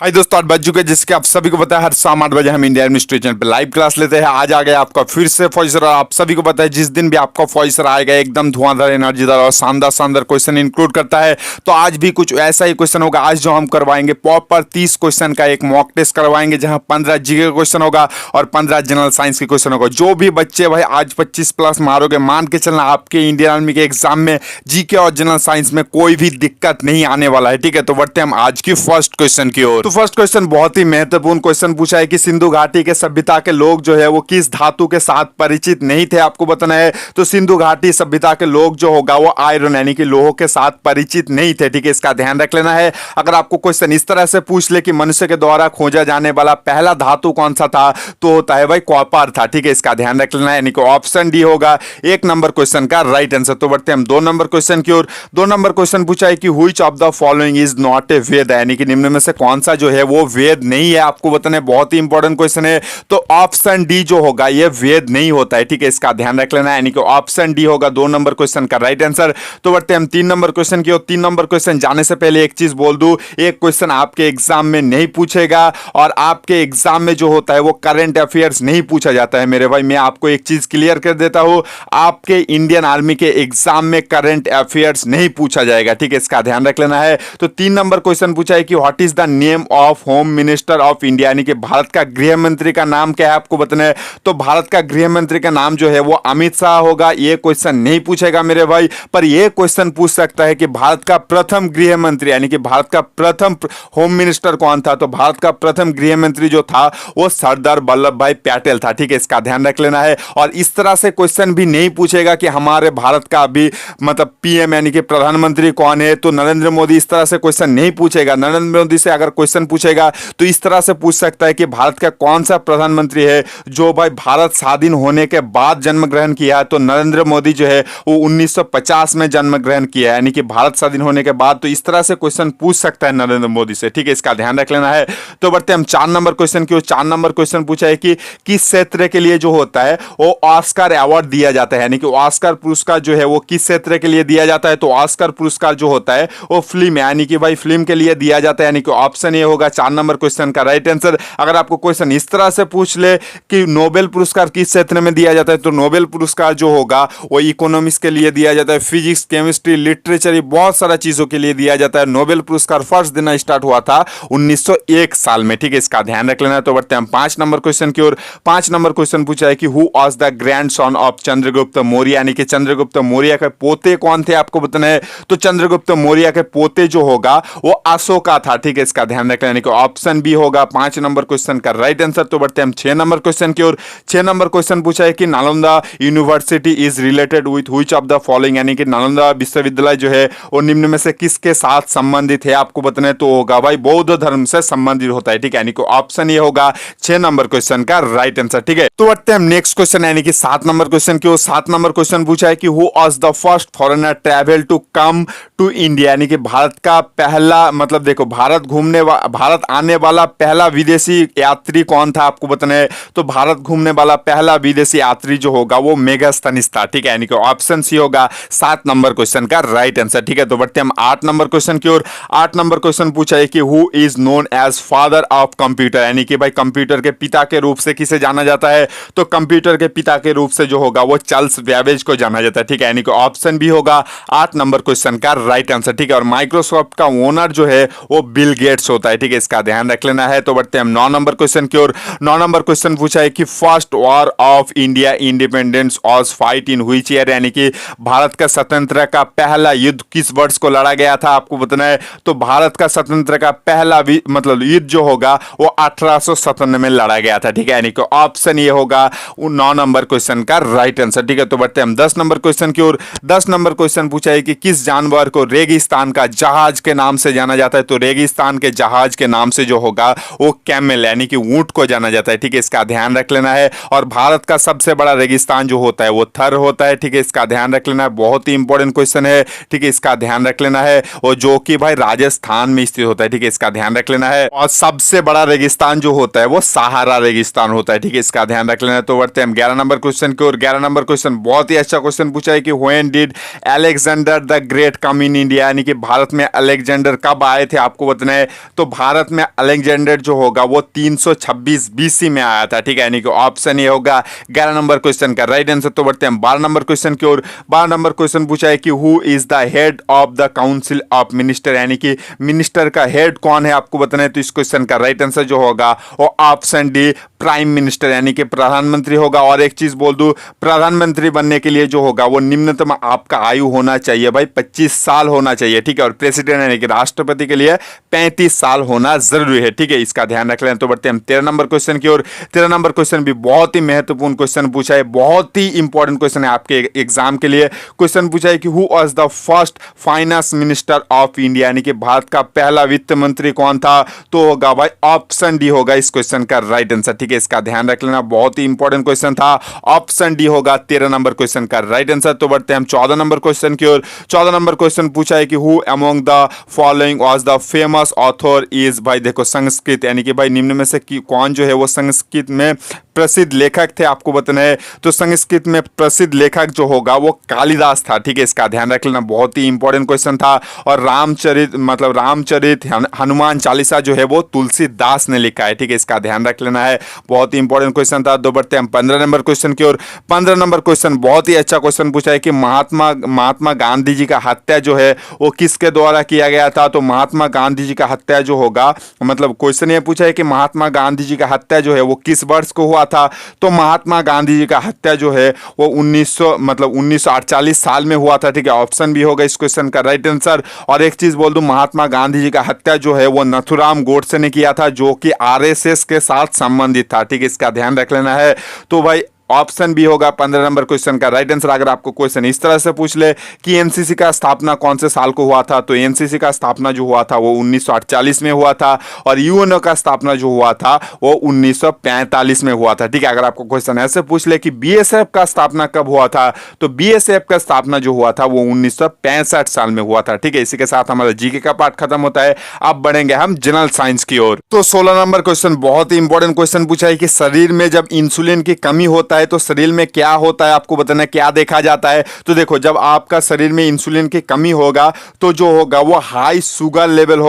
हाय दोस्तों, 8 बज चुके हैं जिसके आप सभी को पता है हर शाम 8 बजे हम इंडिया एडमिनिस्ट्रेशन चैनल पे लाइव क्लास लेते हैं। आज आ गया आपका फिर से फॉइसर और आप सभी को पता है जिस दिन भी आपका फॉइसर आएगा एकदम धुआंधार एनर्जीदार और शानदार शानदार क्वेश्चन इंक्लूड करता है। तो आज भी कुछ ऐसा ही क्वेश्चन होगा। आज जो हम करवाएंगे प्रॉपर 30 क्वेश्चन का एक मॉक टेस्ट करवाएंगे जहां 15 जीके का क्वेश्चन होगा और 15 जनरल साइंस के क्वेश्चन होगा। जो भी बच्चे भाई आज 25 प्लस मारोगे मान के चलना आपके इंडियन आर्मी के एग्जाम में जीके और जनरल साइंस में कोई भी दिक्कत नहीं आने वाला है। ठीक है, तो बढ़ते हम आज की फर्स्ट क्वेश्चन की ओर। तो फर्स्ट क्वेश्चन बहुत ही महत्वपूर्ण क्वेश्चन पूछा है कि सिंधु घाटी के सभ्यता के लोग जो है वो किस धातु के साथ परिचित नहीं थे, आपको बताना है। तो सिंधु घाटी सभ्यता के लोग जो होगा वो आयरन यानी कि लोहो के साथ परिचित नहीं थे। ठीक है, इसका ध्यान रख लेना है। अगर आपको क्वेश्चन इस तरह से पूछ ले कि मनुष्य के द्वारा खोजा जाने वाला पहला धातु कौन सा था, तो होता है भाई कॉपर था। ठीक है, इसका ध्यान रख लेना है, यानी कि ऑप्शन डी होगा 1 नंबर क्वेश्चन का राइट आंसर। तो बढ़ते हम 2 नंबर क्वेश्चन की ओर। 2 नंबर क्वेश्चन पूछा है कि which of the following is not a Veda, यानी कि निम्न में से कौन सा जो है वो वेद नहीं है, आपको बताना है। बहुत ही इंपॉर्टेंट क्वेश्चन है। तो ऑप्शन डी जो होगा ये वेद नहीं होता है। ठीक है, इसका ध्यान रख लेना है, यानी कि ऑप्शन डी होगा 2 नंबर क्वेश्चन का राइट आंसर। तो बढ़ते हम 3 नंबर क्वेश्चन की ओर। 3 नंबर क्वेश्चन जाने से पहले एक चीज बोल दूं, एक क्वेश्चन आपके एग्जाम में नहीं पूछेगा और आपके एग्जाम में जो होता है वो करंट अफेयर्स नहीं पूछा जाता है मेरे भाई। मैं आपको एक चीज क्लियर कर देता हूं, आपके इंडियन आर्मी के एग्जाम में करंट अफेयर्स नहीं पूछा जाएगा। ठीक है, इसका ध्यान रख लेना है। तो 3 नंबर क्वेश्चन पूछा है कि what is the name of home minister of India, यानी कि भारत का गृह मंत्री का नाम क्या है, आपको बताना है। तो भारत का गृह मंत्री का नाम जो है वो अमित शाह होगा। ये क्वेश्चन नहीं पूछेगा मेरे भाई, पर यह क्वेश्चन पूछ सकता है कि भारत का प्रथम गृह मंत्री यानी कि भारत का प्रथम होम मिनिस्टर कौन था। तो भारत का प्रथम गृह मंत्री जो था वो सरदार वल्लभ भाई पटेल था। ठीक है, इसका ध्यान रख लेना है। और इस तरह से क्वेश्चन भी नहीं पूछेगा कि हमारे भारत का अभी मतलब पीएम यानी कि प्रधानमंत्री कौन है। तो नरेंद्र मोदी, इस तरह से क्वेश्चन नहीं पूछेगा। नरेंद्र मोदी से अगर क्वेश्चन पूछेगा तो इस तरह से पूछ सकता है कि भारत का कौन सा प्रधानमंत्री है जो भाई भारत स्वाधीन होने के बाद जन्म ग्रहण किया है। तो नरेंद्र मोदी जो है वो 1950 में जन्म ग्रहण किया है, यानी कि भारत स्वाधीन होने के बाद। तो इस तरह से क्वेश्चन पूछ सकता है नरेंद्र मोदी से। ठीक है, इसका ध्यान रख लेना है। तो बढ़ते हम 4 नंबर क्वेश्चन की ओर। 4 नंबर क्वेश्चन पूछा है कि किस क्षेत्र के लिए जो होता है वो ऑस्कर अवार्ड दिया जाता है, यानी कि ऑस्कर पुरस्कार जो है वो किस क्षेत्र के लिए दिया जाता है। तो ऑस्कर पुरस्कार जो होता है वो फिल्म यानी कि भाई फिल्म के लिए दिया जाता है, यानी कि ऑप्शन ए होगा 4 नंबर क्वेश्चन का राइट आंसर। अगर आपको क्वेश्चन इस तरह से पूछ ले कि नोबेल पुरस्कार किस क्षेत्र में दिया जाता है, तो नोबेल पुरस्कार जो होगा वो इकोनॉमिक्स के लिए दिया जाता है, फिजिक्स, केमिस्ट्री, लिटरेचर, बहुत सारा चीजों के लिए दिया जाता है। नोबेल पुरस्कार फर्स्ट देना स्टार्ट हुआ था 1901 साल में। ठीक है, इसका ध्यान रख लेना। तो बढ़ते हैं 5 नंबर क्वेश्चन की ओर। 5 नंबर क्वेश्चन पूछा है कि who was the grandson of Chandragupta Maurya, यानी कि चंद्रगुप्त मौर्य के पोते कौन थे, आपको बताना है। तो चंद्रगुप्त मौर्य के पोते जो होगा वो अशोका था। ठीक है, इसका ध्यान रख लेना, ऑप्शन बी होगा 5 नंबर क्वेश्चन का राइट आंसर। तो बढ़ते हैं 6 नंबर क्वेश्चन की ओर। 6 नंबर क्वेश्चन पूछा है कि Nalanda university is related with which of the following, यानी कि नालंदा विश्वविद्यालय जो है वो निम्न में से किसके साथ संबंधित है, आपको बताना है। तो होगा भाई बौद्ध धर्म से संबंधित होता है। ठीक है, यानी कि ऑप्शन ये होगा 6 नंबर क्वेश्चन का राइट आंसर। ठीक है, तो बढ़ते हैं नेक्स्ट क्वेश्चन यानी कि 7 नंबर क्वेश्चन की ओर। 7 नंबर क्वेश्चन पूछा है कि who was the first foreigner travel to come to India, यानी कि भारत का पहला मतलब देखो भारत आने वाला पहला विदेशी यात्री कौन था, आपको बताना है। तो भारत घूमने वाला पहला विदेशी यात्री जो होगा वो मेगास्थनीज था। ठीक है, यानी कि ऑप्शन सी होगा 7 नंबर क्वेश्चन का राइट आंसर। ठीक है, तो बढ़ते हम 8 नंबर क्वेश्चन की ओर। 8 नंबर क्वेश्चन पूछा है कि who is known as father of computer, यानी कि भाई कंप्यूटर के पिता के रूप से किसे जाना जाता है। तो कंप्यूटर के पिता के रूप से जो होगा वो चार्ल्स बैबेज को जाना जाता है। ठीक है, यानी कि ऑप्शन बी होगा 8 नंबर क्वेश्चन का राइट आंसर। ठीक है, और माइक्रोसॉफ्ट का ओनर जो है वो बिल गेट्स होता है। ठीक है, इसका ध्यान रख लेना है। तो बढ़ते हम 9 नंबर क्वेश्चन की ओर। 9 नंबर क्वेश्चन पूछा है कि first war of India independence was fight in which year, यानी कि भारत का स्वतंत्रता का पहला युद्ध किस वर्ष को लड़ा गया था, आपको बताना है। तो भारत का स्वतंत्रता का पहला मतलब युद्ध जो होगा वो 1857 में लड़ा गया था। ठीक है, यानी कि ऑप्शन ये होगा 9 नंबर क्वेश्चन का राइट आंसर। ठीक है, तो बढ़ते हम 10 नंबर क्वेश्चन की ओर। 10 नंबर क्वेश्चन पूछा है कि किस जानवर को रेगिस्तान का जहाज के नाम से जाना जाता है। तो रेगिस्तान के जहाज के नाम से जो होगा वो कैमल यानी कि ऊंट को जाना जाता है। ठीक है, इसका ध्यान रख लेना है। और भारत का सबसे बड़ा रेगिस्तान जो होता है वो थर होता है। ठीक है, इसका ध्यान रख लेना है, बहुत ही इंपॉर्टेंट क्वेश्चन है। ठीक है, इसका ध्यान रख लेना है, और जो कि भाई राजस्थान में स्थित होता है। ठीक है, इसका ध्यान रख लेना है। और सबसे बड़ा रेगिस्तान जो होता है वो सहारा रेगिस्तान होता है। ठीक है, इसका ध्यान रख लेना है। तो बढ़ते हैं 11 नंबर क्वेश्चन की ओर। 11 नंबर क्वेश्चन बहुत ही अच्छा क्वेश्चन पूछा है कि when did Alexander the great come in India, यानी कि भारत में अलेक्जेंडर कब आए थे, आपको बताना है। तो भारत में अलेक्जेंडर जो होगा वो 326 बीसी में आया था, ठीक है, यानी कि ऑप्शन ये होगा 11 नंबर क्वेश्चन का राइट आंसर। तो बढ़ते हैं 12 नंबर क्वेश्चन की ओर। 12 नंबर क्वेश्चन पूछा है कि who is the head of the council of minister, यानी कि मिनिस्टर का हेड कौन है आपको बताना है। तो इस क्वेश्चन का राइट आंसर जो होगा वो ऑप्शन डी प्राइम मिनिस्टर यानी कि प्रधानमंत्री होगा। और एक चीज बोल दूं, प्रधानमंत्री बनने के लिए जो होगा वो निम्नतम आपका आयु होना चाहिए भाई 25 साल होना चाहिए, ठीक है। और प्रेसिडेंट यानी कि राष्ट्रपति के लिए 35 साल होना जरूरी है, ठीक है, इसका ध्यान रख लें। तो बढ़ते हैं हम 13 नंबर क्वेश्चन की ओर। 13 नंबर क्वेश्चन भी बहुत ही महत्वपूर्ण क्वेश्चन पूछा है, बहुत ही इंपॉर्टेंट क्वेश्चन है आपके एग्जाम के लिए। क्वेश्चन पूछा है कि who was the first finance minister of India, यानी कि भारत का पहला वित्त मंत्री कौन था। तो होगा भाई ऑप्शन डी होगा इस क्वेश्चन का राइट आंसर, ठीक है, इसका ध्यान रख लेना, बहुत ही इंपॉर्टेंट क्वेश्चन था। ऑप्शन डी होगा 13 नंबर क्वेश्चन का राइट आंसर। तो बढ़ते हैं हम 14 नंबर क्वेश्चन की ओर। 14 नंबर क्वेश्चन पूछा है कि who among the following was the famous author is, भाई देखो संस्कृत, यानी कि भाई निम्न में से कौन जो है वो संस्कृत में प्रसिद्ध लेखक थे आपको बताना है। तो संस्कृत में प्रसिद्ध लेखक जो होगा वो कालिदास था, ठीक है, इसका ध्यान रख लेना, बहुत ही इंपॉर्टेंट क्वेश्चन था। और रामचरित हनुमान चालीसा जो है वो तुलसीदास ने लिखा है, ठीक है, इसका ध्यान रख लेना है, बहुत ही इंपॉर्टेंट क्वेश्चन था। दो बढ़ते हैं 15 नंबर क्वेश्चन की ओर। 15 नंबर क्वेश्चन बहुत ही अच्छा क्वेश्चन पूछा है कि महात्मा गांधी जी का हत्या जो है वो किसके द्वारा किया गया था। तो महात्मा गांधी जी का हत्या जो होगा, मतलब क्वेश्चन ये पूछा है कि महात्मा गांधी जी का हत्या जो है वो किस वर्ष को हुआ था। तो महात्मा गांधी जी का हत्या जो है वो 1948 साल में हुआ था, ठीक है, ऑप्शन भी होगा इस क्वेश्चन का राइट आंसर। और एक चीज बोल दूं, महात्मा गांधी जी का हत्या जो है वो नथुराम गोडसे ने किया था, जो कि आरएसएस के साथ संबंधित था, ठीक है, इसका ध्यान रख लेना है। तो भाई ऑप्शन भी होगा 15 नंबर क्वेश्चन का राइट आंसर। अगर आपको क्वेश्चन इस तरह से पूछ ले कि एनसीसी का स्थापना कौन से साल को हुआ था, तो एनसीसी का स्थापना जो हुआ था वो 1948 में हुआ था। और यूएनओ का स्थापना जो हुआ था वो 1945 में हुआ था, ठीक है। अगर आपको क्वेश्चन ऐसे पूछ ले कि बीएसएफ का स्थापना कब हुआ था, तो बीएसएफ का स्थापना जो हुआ था वो 1965 साल में हुआ था, ठीक है। इसी के साथ हमारा जीके का पार्ट खत्म होता है। अब बढ़ेंगे हम जनरल साइंस की ओर। तो 16 नंबर क्वेश्चन बहुत ही इंपॉर्टेंट क्वेश्चन पूछा है कि शरीर में जब इंसुलिन की कमी होता है तो शरीर में क्या होता है, आपको बताना क्या देखा जाता है। तो देखो, जब आपका शरीर में इंसुलिन की कमी होगा तो जो होगा वो हाई शुगर लेवल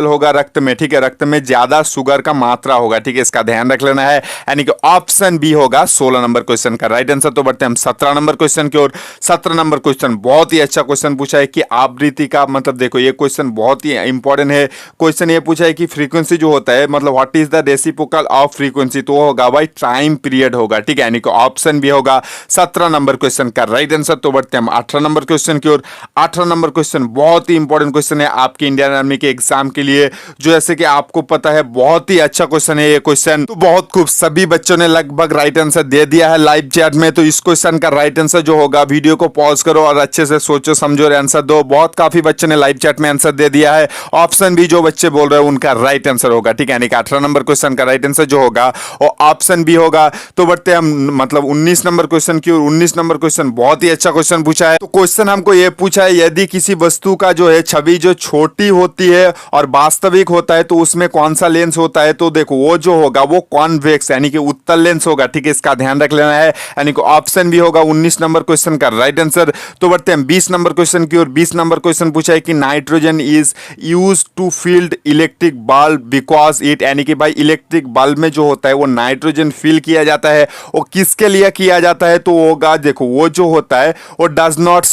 होगा रक्त में, ठीक है, रक्त में ज्यादा शुगर का मात्रा होगा, ठीक है, इसका ध्यान रख लेना है, यानी कि ऑप्शन बी होगा 16 नंबर क्वेश्चन का राइट आंसर। तो बढ़ते हैं हम 17 नंबर क्वेश्चन की ओर। 17 नंबर क्वेश्चन बहुत ही अच्छा क्वेश्चन पूछा है कि आवृत्ति का मतलब, देखो ये क्वेश्चन बहुत ही इंपॉर्टेंट है। क्वेश्चन ये पूछा है कि फ्रीक्वेंसी जो होता है, मतलब what is the reciprocal of frequency, तो होगा भाई टाइम पीरियड होगा, ठीक है, यानी कि ऑप्शन भी होगा 17 नंबर क्वेश्चन का राइट आंसर। तो बढ़ते हैं हम 18 नंबर क्वेश्चन की ओर। 18 नंबर क्वेश्चन बहुत ही इंपॉर्टेंट क्वेश्चन है आपके इंडियन आर्मी के एग्जाम के लिए, जो जैसे कि आपको पता है बहुत ही अच्छा क्वेश्चन है ये क्वेश्चन। तो बहुत खूब, सभी बच्चों ने लगभग राइट आंसर दे दिया है लाइव चैट में। तो इस क्वेश्चन का राइट आंसर जो होगा, वीडियो को पॉज करो और अच्छे से सोचो समझो और आंसर दो। बहुत काफी बच्चों ने लाइव चैट में आंसर दे दिया है। ऑप्शन भी जो बच्चे बोल रहे हैं उनका राइट आंसर होगा, ठीक है, यानी कि 18 नंबर क्वेश्चन का राइट आंसर जो होगा वो ऑप्शन भी होगा। तो बढ़ते हम मतलब 19 नंबर क्वेश्चन की ओर। 19 नंबर क्वेश्चन बहुत ही अच्छा क्वेश्चन पूछा है। तो क्वेश्चन हमको ये पूछा है, यदि किसी वस्तु का जो है छवि जो छोटी होती है और वास्तविक होता है तो उसमें कौन सा लेंस होता है। तो देखो वो जो होगा वो कॉन्वेक्स यानी कि उत्तल लेंस होगा, ठीक है, इसका ध्यान रख लेना है, यानी कि ऑप्शन भी होगा 19 नंबर क्वेश्चन का राइट आंसर। तो बढ़ते हैं 20 नंबर क्वेश्चन की ओर। 20 नंबर क्वेश्चन पूछा है कि nitrogen is use to filled electric bulb because it, यानी कि भाई इलेक्ट्रिक बल्ब में जो होता है वो नाइट्रोजन फील किया जाता है, वो किसके लिए किया जाता है। तो होगा, देखो वो जो होता है वो डज नॉट,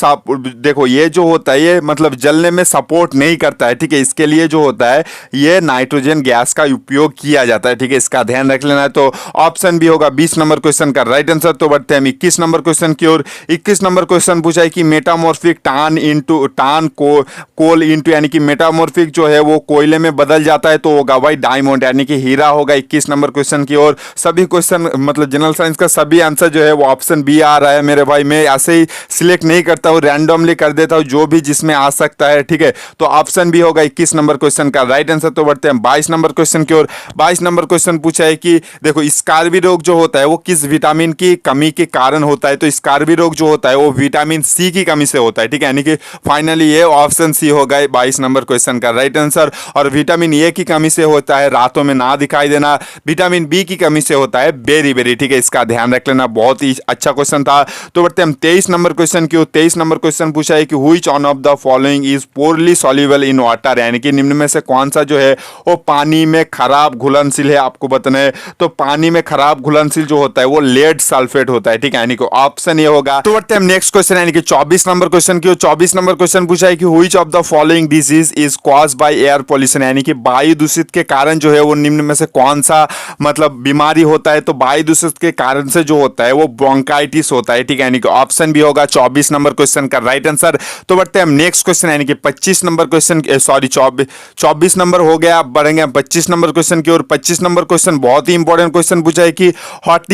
देखो ये जो होता है ये मतलब जलने में सपोर्ट नहीं करता है, ठीक है, इसके लिए जो होता है ये नाइट्रोजन गैस का उपयोग किया जाता है, ठीक है, इसका ध्यान रख लेना है। तो ऑप्शन भी होगा 20 नंबर क्वेश्चन का राइट आंसर। तो बढ़ते हैं 21 नंबर क्वेश्चन की ओर। 21 नंबर क्वेश्चन पूछा है कि मेटामॉर्फिक कोल इंटू, यानी कि मेटामॉर्फिक जो है वो कोयले में बदल जाता है, तो होगा भाई डायमंड यानी कि हीरा होगा 21 नंबर क्वेश्चन की ओर। सभी क्वेश्चन मतलब जनरल साइंस का सभी आंसर जो है वो ऑप्शन बी आ रहा है मेरे भाई। मैं ऐसे ही सिलेक्ट नहीं करता हूँ, रैंडमली कर देता हूँ जो भी जिसमें आ सकता है, ठीक है। तो ऑप्शन भी होगा 21 नंबर क्वेश्चन का राइट आंसर। तो बढ़ते हैं 22 नंबर क्वेश्चन की ओर। 22 नंबर क्वेश्चन पूछा है कि देखो स्कार्वी रोग जो होता है वो किस विटामिन की कमी के कारण होता है। तो स्कार्वी रोग जो होता है वो विटामिन सी की कमी से होता है, ठीक है, यानी कि फाइनली ये ऑप्शन सी होगा 22 नंबर क्वेश्चन का राइट आंसर। और विटामिन ए की कमी से होता है रातों में ना दिखाई देना, विटामिन बी की कमी से होता है बेरी बेरी, ठीक है, है, इसका ध्यान रख लेना, बहुत ही अच्छा क्वेश्चन था। तो बढ़ते हम 23 नंबर क्वेश्चन की ओर। 23 नंबर क्वेश्चन पूछा है कि which one of the following is poorly soluble in water, यानी कि निम्न में से कौन सा जो है वो पानी में खराब घुलनशील है, आपको बताना है। तो पानी में खराब घुलनशील जो होता है वो लेड सल्फेट होता है, ठीक है, यानी कि ऑप्शन ये होगा। तो बढ़ते हम नेक्स्ट क्वेश्चन यानी कि 24 नंबर क्वेश्चन की ओर। 24 नंबर क्वेश्चन पूछा है कि which of the following disease is caused by air pollution, यानी कि वायु दूषित के कारण जो है वो निम्न में से कौन सा मतलब बीमारी होता है। तो वायु दूषित के कारण से जो होता है वो ब्रोंकाइटिस होता है, ठीक है, यानी कि ऑप्शन भी होगा 24 नंबर क्वेश्चन का राइट आंसर। तो बढ़ते हैं हम नेक्स्ट क्वेश्चन यानी कि 25 नंबर क्वेश्चन, सॉरी 24 नंबर हो गया, अब बढ़ेंगे हम 25 नंबर क्वेश्चन की ओर। 25 नंबर क्वेश्चन बहुत ही इंपॉर्टेंट क्वेश्चन पूछा है कि what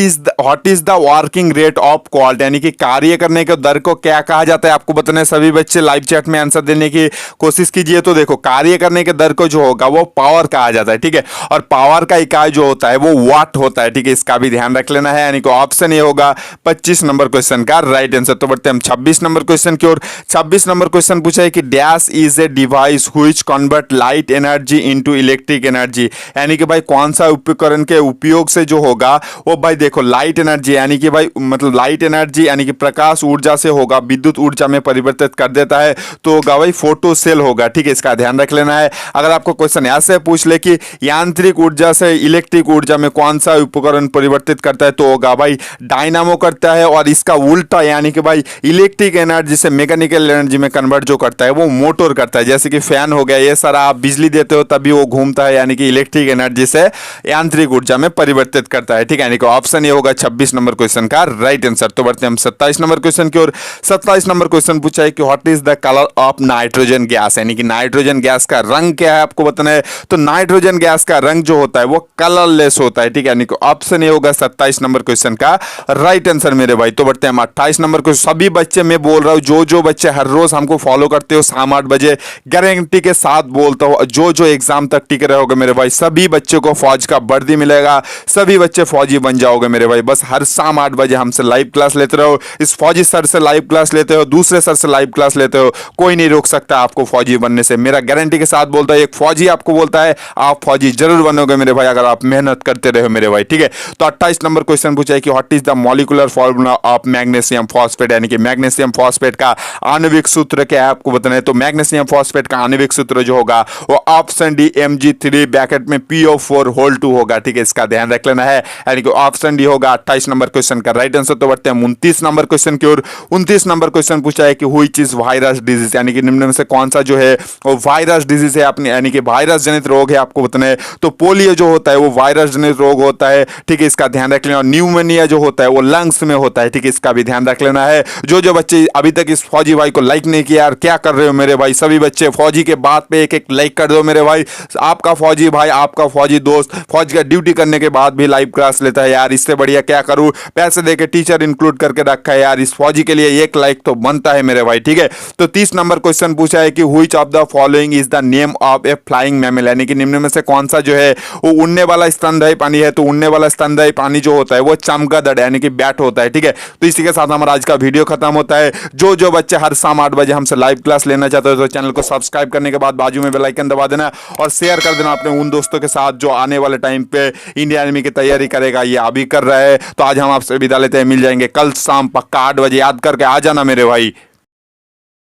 is the working rate of Colt, यानी कि कार्य करने के दर को क्या कहा जाता है, आपको बताना है। सभी बच्चे लाइव चैट में आंसर देने की कोशिश कीजिए। तो देखो, कार्य करने के दर को जो होगा वो पावर कहा जाता है, ठीक है, और पावर का इकाई जो होता है वो वाट होता है, ठीक है, इसका भी ध्यान रख लेना है, यानी कि ऑप्शन ये होगा 25 नंबर क्वेश्चन का राइट आंसर। तो बढ़ते हम 26 नंबर क्वेश्चन की ओर। 26 नंबर क्वेश्चन पूछा है कि dash is a device which convert light energy into electric energy, यानी कि भाई कौन सा उपकरण के उपयोग से जो होगा वो भाई देखो लाइट एनर्जी, यानी कि भाई मतलब लाइट एनर्जी यानी कि प्रकाश ऊर्जा से होगा विद्युत ऊर्जा में परिवर्तित कर देता है, तो होगा भाई फोटो सेल होगा, ठीक है, इसका ध्यान रख लेना है। अगर आपको क्वेश्चन ऐसे पूछ ले कि यांत्रिक ऊर्जा से इलेक्ट्रिक ऊर्जा में कौन सा उपकरण परिवर्तित करता है, तो होगा भाई डायनामो करता है, और इसका उल्टा यानी कि भाई इलेक्ट्रिक एनर्जी से मैकेनिकल एनर्जी में कन्वर्ट जो करता है वो मोटर करता है। जैसे कि फैन हो गया, ये सारा आप बिजली देते हो तभी वो घूमता है, यानी कि इलेक्ट्रिक एनर्जी से यांत्रिक ऊर्जा में परिवर्तित करता है, ठीक है, यानी कि ऑप्शन ये होगा 26 नंबर क्वेश्चन का राइट आंसर। तो बढ़ते हम 27 नंबर क्वेश्चन की ओर। 27 नंबर क्वेश्चन पूछा है कि what is the colour of nitrogen gas, यानी कि नाइट्रोजन गैस का रंग क्या है, आपको बताना है। तो नाइट्रोजन गैस का रंग जो होता है वो कलरलेस होता है, ठीक है, यानी कि ऑप्शन ये होगा 27 नंबर क्वेश्चन का राइट आंसर मेरे भाई। तो बढ़ते हैं 28 नंबर क्वेश्चन। सभी बच्चे मैं बोल रहा हूं, जो बच्चे हर रोज हमको फॉलो करते हो शाम 8 बजे, गारंटी के साथ बोलता हूं, जो एग्जाम तक टिके रहोगे मेरे भाई, सभी बच्चों को फौज का वर्दी मिलेगा, सभी बच्चे फौजी बन जाओगे मेरे भाई। बस हर शाम 8 बजे हमसे लाइव क्लास लेते रहो, इस फौजी सर से लाइव क्लास लेते हो, दूसरे सर से लाइव क्लास लेते हो, कोई नहीं रोक सकता आपको फौजी बनने से, मेरा गारंटी के साथ बोलता है। एक फौजी आपको बोलता है आप फौजी जरूर बनोगे मेरे भाई अगर आप मेहनत करते रहो मेरे भाई, ठीक है। तो 28 नंबर क्वेश्चन पूछा है कि what is the molecular formula of magnesium phosphate, यानी कि मैग्नीशियम फॉस्फेट का आणविक सूत्र क्या है, आपको बताना है। तो मैग्नीशियम फॉस्फेट का आणविक सूत्र जो होगा वो ऑप्शन डी Mg3 ब्रैकेट में PO4 होल 2 होगा, ठीक है, इसका ध्यान रख लेना है, यानी कि ऑप्शन डी होगा 28 नंबर क्वेश्चन का राइट आंसर। तो बढ़ते हैं 29 नंबर क्वेश्चन की ओर। 29 नंबर क्वेश्चन पूछा है कि व्हिच इज वायरस डिजीज, यानी कि निम्न में से कौन सा जो है वो वायरस डिजीज है, अपने यानी कि वायरस जनित रोग है, आपको बताना है। तो पोलियो जो होता है वो वायरस जनित रोग होता है, ठीक है, इसका ध्यान रख लेना। और न्यूमोनिया जो होता है वो लंग्स में होता है, ठीक है, इसका भी ध्यान रख लेना है। जो बच्चे अभी तक इस फौजी भाई को लाइक नहीं किया यार, क्या कर रहे हो मेरे भाई, सभी बच्चे फौजी के बात पे एक लाइक कर दो मेरे भाई। आपका फौजी भाई, आपका फौजी दोस्त फौज का ड्यूटी करने के बाद भी लाइव क्लास लेता है यार, इससे बढ़िया क्या करूं, पैसे देके टीचर इंक्लूड करके रखा है यार, इस फौजी के लिए एक लाइक तो बनता है मेरे भाई, ठीक है। तो 30 नंबर क्वेश्चन पूछा है कि which of the following is the name of A flying mammal, यानी कि निम्न में से कौन सा जो है वो उड़ने वाला स्तनधारी प्राणी है। तो उड़ने वाला स्तनधारी प्राणी जो होता है वो चमगादड़ यानी कि बैट होता है, ठीक है। तो इसी के साथ हमारा आज का वीडियो खत्म होता है। जो बच्चे हर शाम 8 बजे हमसे लाइव क्लास लेना चाहते हो तो चैनल को सब्सक्राइब करने के बाद बाजू में बेल आइकन दबा देना और शेयर कर देना अपने उन दोस्तों के साथ जो आने वाले टाइम पे इंडियन आर्मी की तैयारी करेगा, ये अभी कर रहा है। तो आज हम आपसे विदा लेते हैं, मिल जाएंगे कल शाम पक्का 8 बजे, याद करके आ जाना मेरे भाई।